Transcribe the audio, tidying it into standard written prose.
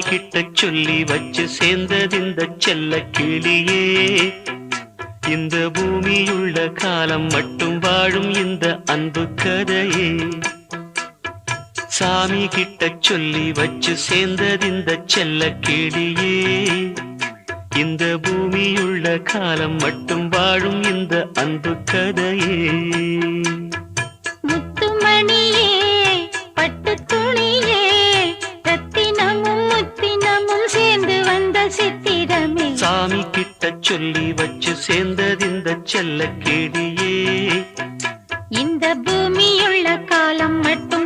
கிட்ட சொல்லி வச்சு சேர்ந்தது இந்த செல்ல கிளியே. இந்த பூமியுள்ள காலம் மட்டும் வாழும் இந்த அன்பு கதையே. சாமி கிட்ட சொல்லி வச்சு சேர்ந்தது இந்த செல்ல கிளியே. இந்த பூமியுள்ள காலம் மட்டும் வாழும் இந்த அன்பு கதையே. முத்துமணியே பட்டு துணியே ரத்தினமும் முத்தினமும் சேர்ந்து வந்த சித்திரமே. சாமி கிட்ட சொல்லி வச்சு சேர்ந்தது இந்த செல்ல கிளியே. இந்த பூமியுள்ள காலம் மட்டும்